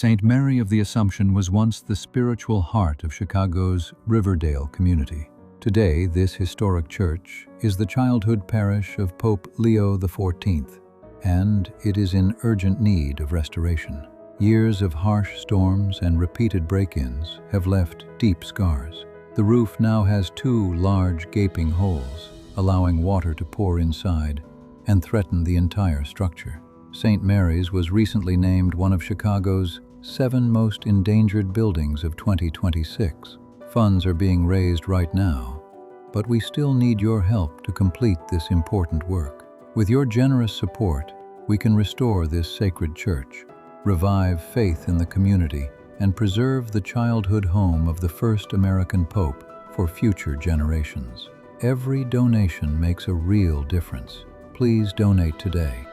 St. Mary of the Assumption was once the spiritual heart of Chicago's Riverdale community. Today, this historic church is the childhood parish of Pope Leo XIV, and it is in urgent need of restoration. Years of harsh storms and repeated break-ins have left deep scars. The roof now has two large gaping holes, allowing water to pour inside and threaten the entire structure. St. Mary's was recently named one of Chicago's 7 most endangered buildings of 2026. Funds are being raised right now, but we still need your help to complete this important work. With your generous support, we can restore this sacred church, revive faith in the community, and preserve the childhood home of the first American Pope for future generations. Every donation makes a real difference. Please donate today.